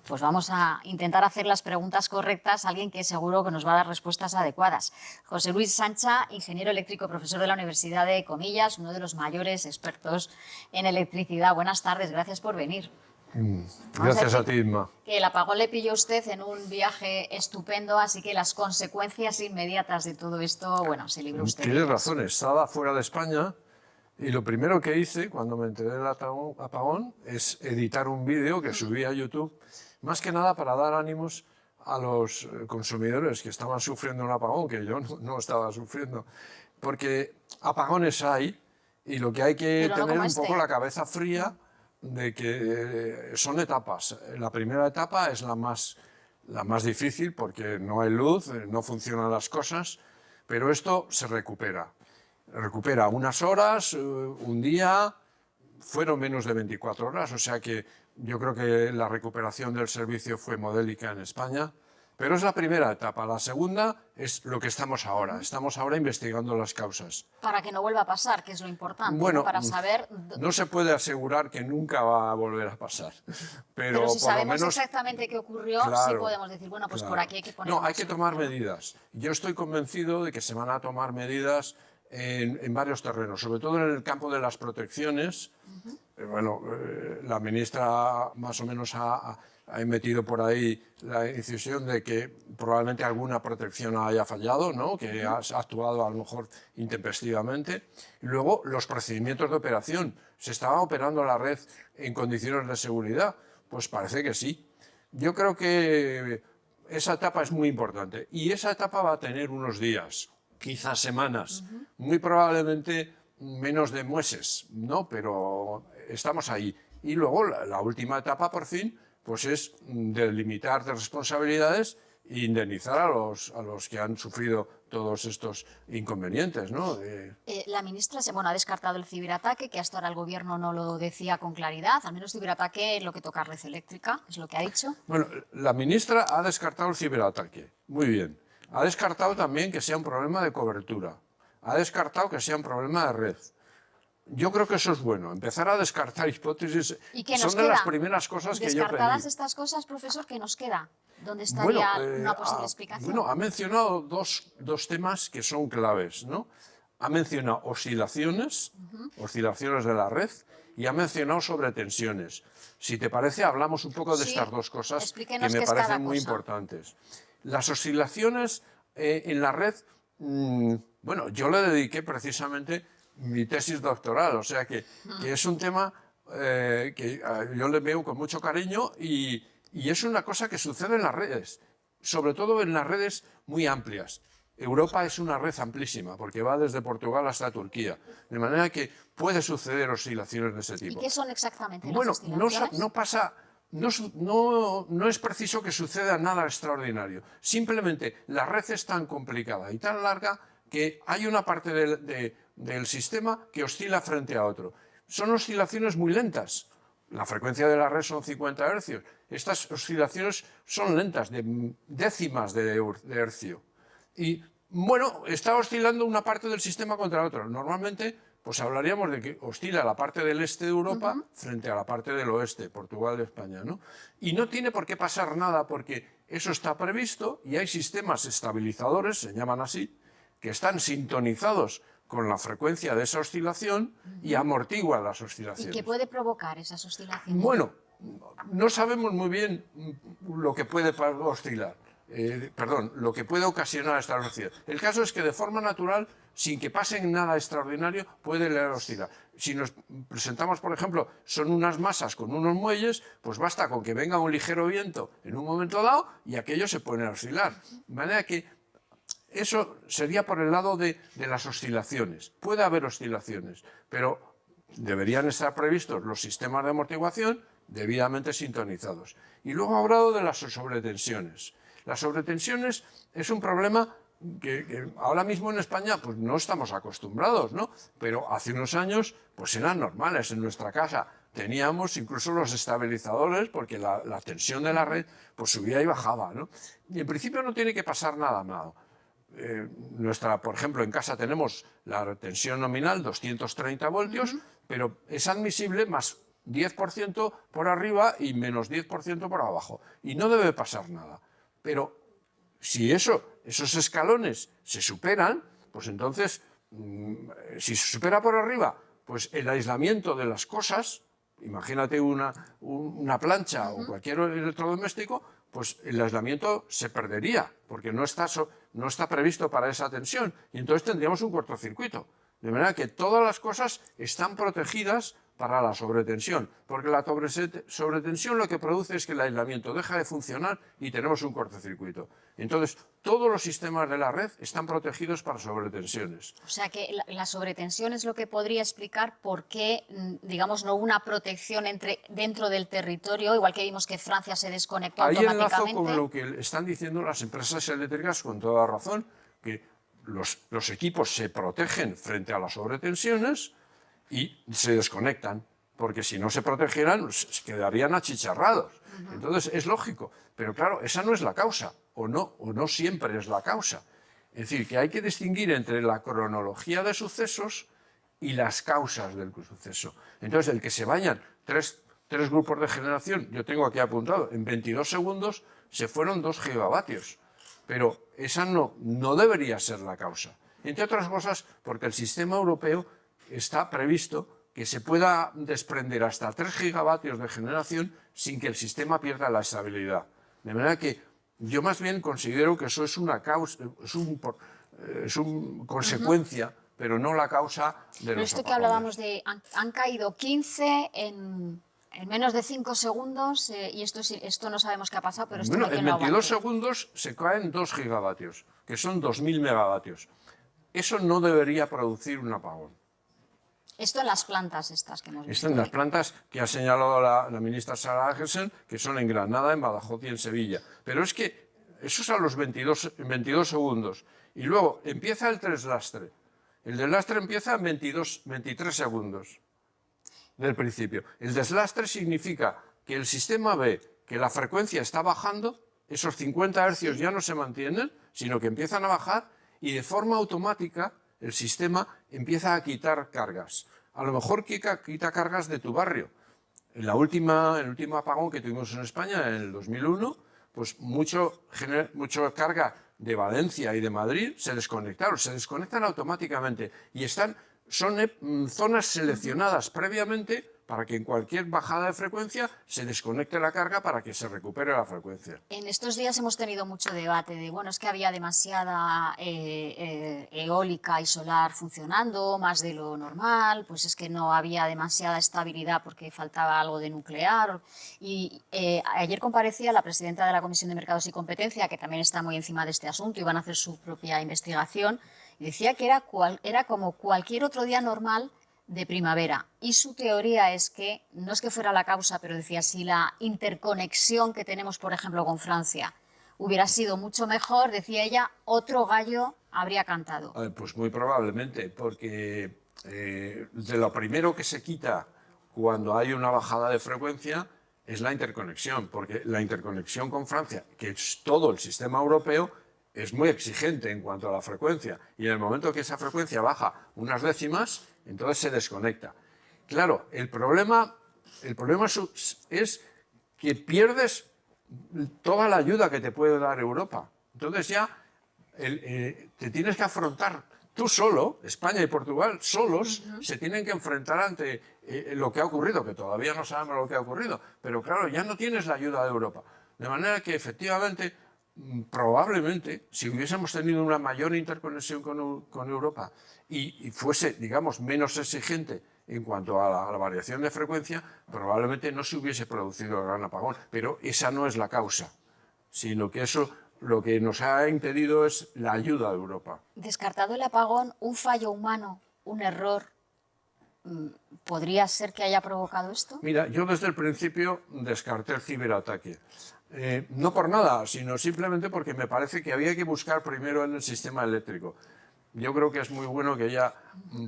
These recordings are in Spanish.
Pues vamos a intentar hacer las preguntas correctas a alguien que seguro que nos va a dar respuestas adecuadas. José Luis Sancha, ingeniero eléctrico, profesor de la Universidad de Comillas, uno de los mayores expertos en electricidad. Buenas tardes, gracias por venir. Gracias a ti, Inma. Que el apagón le pilló a usted en un viaje estupendo, así que las consecuencias inmediatas de todo esto, bueno, se libró usted. Tienes razón, estaba fuera de España y lo primero que hice cuando me enteré del apagón es editar un vídeo que subí a YouTube, más que nada para dar ánimos a los consumidores que estaban sufriendo un apagón, que yo no estaba sufriendo, porque apagones hay y lo que hay que tener un poco la cabeza fría de que son etapas. La primera etapa es la más difícil porque no hay luz, no funcionan las cosas, pero esto se recupera. Recupera unas horas, un día, fueron menos de 24 horas, o sea que yo creo que la recuperación del servicio fue modélica en España, pero es la primera etapa. La segunda es lo que estamos ahora. Estamos ahora investigando las causas. Para que no vuelva a pasar, que es lo importante, bueno, ¿no? Para saber... No se puede asegurar que nunca va a volver a pasar. Pero si por sabemos lo menos, exactamente qué ocurrió, claro, sí podemos decir, bueno, pues claro. por aquí hay que poner... No, hay que tomar medidas. Yo estoy convencido de que se van a tomar medidas en varios terrenos, sobre todo en el campo de las protecciones. Bueno, la ministra más o menos ha metido por ahí la incisión de que probablemente alguna protección haya fallado, ¿no? Que ha actuado a lo mejor intempestivamente. Y luego los procedimientos de operación. ¿Se estaba operando la red en condiciones de seguridad? Pues parece que sí. Yo creo que esa etapa es muy importante y esa etapa va a tener unos días, quizás semanas, muy probablemente menos de meses, ¿no? Pero estamos ahí. Y luego la última etapa, por fin, pues es delimitar responsabilidades e indemnizar a los que han sufrido todos estos inconvenientes, ¿no? La ministra ha descartado el ciberataque, que hasta ahora el gobierno no lo decía con claridad, al menos ciberataque en lo que toca a red eléctrica, es lo que ha dicho. Bueno, la ministra ha descartado el ciberataque, muy bien. Ha descartado también que sea un problema de cobertura. Ha descartado que sea un problema de red. Yo creo que eso es bueno, empezar a descartar hipótesis. ¿Y qué nos son queda? De las primeras cosas que yo pedí. Descartadas estas cosas, profesor, ¿qué nos queda? ¿Dónde estaría una posible explicación? Bueno, ha mencionado dos temas que son claves, ¿no? Ha mencionado oscilaciones de la red, y ha mencionado sobretensiones. Si te parece, hablamos un poco de estas dos cosas que me parecen muy importantes. Las oscilaciones en la red, bueno, yo le dediqué precisamente mi tesis doctoral, o sea que es un tema que yo le veo con mucho cariño y es una cosa que sucede en las redes, sobre todo en las redes muy amplias. Europa es una red amplísima porque va desde Portugal hasta Turquía, de manera que puede suceder oscilaciones de ese tipo. ¿Y qué son exactamente las oscilaciones? No es preciso que suceda nada extraordinario. Simplemente la red es tan complicada y tan larga que hay una parte del sistema que oscila frente a otro. Son oscilaciones muy lentas. La frecuencia de la red son 50 hercios. Estas oscilaciones son lentas, de décimas de hercio. Y, bueno, está oscilando una parte del sistema contra otra. Normalmente, pues hablaríamos de que oscila la parte del este de Europa frente a la parte del oeste, Portugal y España, ¿no? Y no tiene por qué pasar nada porque eso está previsto y hay sistemas estabilizadores, se llaman así, que están sintonizados con la frecuencia de esa oscilación y amortiguan las oscilaciones. ¿Y qué puede provocar esas oscilaciones? Bueno, no sabemos muy bien lo que puede oscilar. Lo que puede ocasionar esta oscilación. El caso es que de forma natural, sin que pase nada extraordinario, puede oscilar. Si nos presentamos, por ejemplo, son unas masas con unos muelles, pues basta con que venga un ligero viento en un momento dado y aquello se pone a oscilar. De manera que eso sería por el lado de las oscilaciones. Puede haber oscilaciones, pero deberían estar previstos los sistemas de amortiguación debidamente sintonizados. Y luego ha hablado de las sobretensiones. Las sobretensiones es un problema que ahora mismo en España pues no estamos acostumbrados, ¿no? Pero hace unos años pues eran normales. En nuestra casa teníamos incluso los estabilizadores porque la tensión de la red pues subía y bajaba, ¿no? Y en principio no tiene que pasar nada malo. Por ejemplo, en casa tenemos la tensión nominal 230 voltios, pero es admisible más 10% por arriba y menos 10% por abajo. Y no debe pasar nada. Pero si esos escalones se superan, pues entonces, si se supera por arriba, pues el aislamiento de las cosas, imagínate una plancha o cualquier electrodoméstico, pues el aislamiento se perdería, porque no está previsto para esa tensión, y entonces tendríamos un cortocircuito. De manera que todas las cosas están protegidas para la sobretensión, porque la sobretensión lo que produce es que el aislamiento deja de funcionar y tenemos un cortocircuito. Entonces, todos los sistemas de la red están protegidos para sobretensiones. O sea que la sobretensión es lo que podría explicar por qué, digamos, no hubo una protección dentro del territorio, igual que vimos que Francia se desconectó automáticamente. Ahí enlazo con lo que están diciendo las empresas eléctricas con toda razón, que los equipos se protegen frente a las sobretensiones y se desconectan, porque si no se protegieran se quedarían achicharrados. Entonces es lógico, pero claro, esa no es la causa, o no siempre es la causa. Es decir, que hay que distinguir entre la cronología de sucesos y las causas del suceso. Entonces, el que se vayan tres grupos de generación, yo tengo aquí apuntado, en 22 segundos se fueron 2 gigavatios, pero esa no debería ser la causa. Entre otras cosas, porque el sistema europeo está previsto que se pueda desprender hasta 3 gigavatios de generación sin que el sistema pierda la estabilidad. De manera que yo más bien considero que eso es una causa, es una consecuencia, pero no la causa de los esto apagones. que hablábamos de, han caído 15 en menos de 5 segundos, y esto no sabemos qué ha pasado, pero esto Bueno, no hay en quien lo 22 aguante. segundos se caen 2 gigavatios, que son 2.000 megavatios. Eso no debería producir un apagón. Esto en las plantas estas que hemos visto. Esto en las plantas que ha señalado la ministra Sara Agersen, que son en Granada, en Badajoz y en Sevilla. Pero es que eso es a los 22 segundos. Y luego empieza el deslastre. El deslastre empieza en 23 segundos del principio. El deslastre significa que el sistema ve que la frecuencia está bajando, esos 50 hercios ya no se mantienen, sino que empiezan a bajar y de forma automática el sistema empieza a quitar cargas. A lo mejor quita cargas de tu barrio. En el último apagón que tuvimos en España, en el 2001, pues mucho carga de Valencia y de Madrid se desconectan automáticamente y son zonas seleccionadas previamente para que en cualquier bajada de frecuencia se desconecte la carga para que se recupere la frecuencia. En estos días hemos tenido mucho debate de, bueno, es que había demasiada eólica y solar funcionando, más de lo normal, pues es que no había demasiada estabilidad porque faltaba algo de nuclear. Y ayer comparecía la presidenta de la Comisión de Mercados y Competencia, que también está muy encima de este asunto y van a hacer su propia investigación, y decía que era como cualquier otro día normal de primavera. Y su teoría es que, no es que fuera la causa, pero decía, si la interconexión que tenemos, por ejemplo, con Francia hubiera sido mucho mejor, decía ella, otro gallo habría cantado. Pues muy probablemente, porque de lo primero que se quita cuando hay una bajada de frecuencia es la interconexión, porque la interconexión con Francia, que es todo el sistema europeo, es muy exigente en cuanto a la frecuencia, y en el momento que esa frecuencia baja unas décimas, entonces se desconecta. Claro, el problema es que pierdes toda la ayuda que te puede dar Europa. Entonces ya te tienes que afrontar tú solo, España y Portugal solos, se tienen que enfrentar ante lo que ha ocurrido, que todavía no sabemos lo que ha ocurrido, pero claro, ya no tienes la ayuda de Europa. De manera que efectivamente, probablemente, si hubiésemos tenido una mayor interconexión con Europa y fuese, digamos, menos exigente en cuanto a la variación de frecuencia, probablemente no se hubiese producido el gran apagón. Pero esa no es la causa, sino que eso lo que nos ha impedido es la ayuda de Europa. Descartado el apagón, un fallo humano, un error, ¿podría ser que haya provocado esto? Mira, yo desde el principio descarté el ciberataque. No por nada, sino simplemente porque me parece que había que buscar primero en el sistema eléctrico. Yo creo que es muy bueno que ya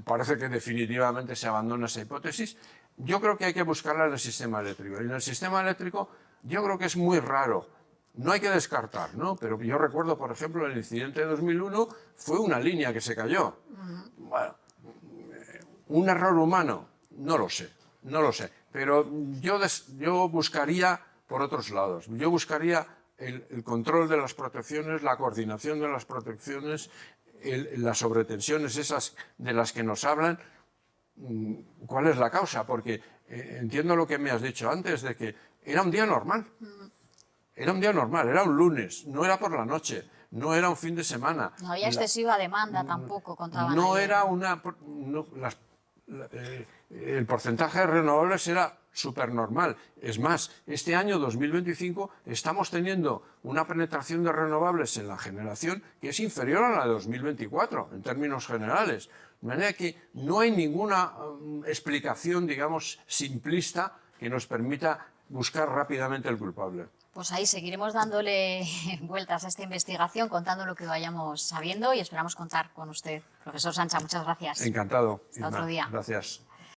parece que definitivamente se abandona esa hipótesis. Yo creo que hay que buscarla en el sistema eléctrico. Y en el sistema eléctrico yo creo que es muy raro. No hay que descartar, ¿no? Pero yo recuerdo, por ejemplo, el incidente de 2001 fue una línea que se cayó. Bueno, un error humano, no lo sé. pero yo buscaría por otros lados. Yo buscaría el control de las protecciones, la coordinación de las protecciones, las sobretensiones esas de las que nos hablan. ¿Cuál es la causa? Porque entiendo lo que me has dicho antes, de que era un día normal. Era un día normal, era un lunes, no era por la noche, no era un fin de semana. No había excesiva demanda tampoco, contaban No ayer. era el porcentaje de renovables era súper normal. Es más, este año 2025 estamos teniendo una penetración de renovables en la generación que es inferior a la de 2024, en términos generales. De manera que no hay ninguna explicación, digamos, simplista que nos permita buscar rápidamente el culpable. Pues ahí seguiremos dándole vueltas a esta investigación, contando lo que vayamos sabiendo y esperamos contar con usted. Profesor Sancha, muchas gracias. Encantado. Hasta otro día. Gracias.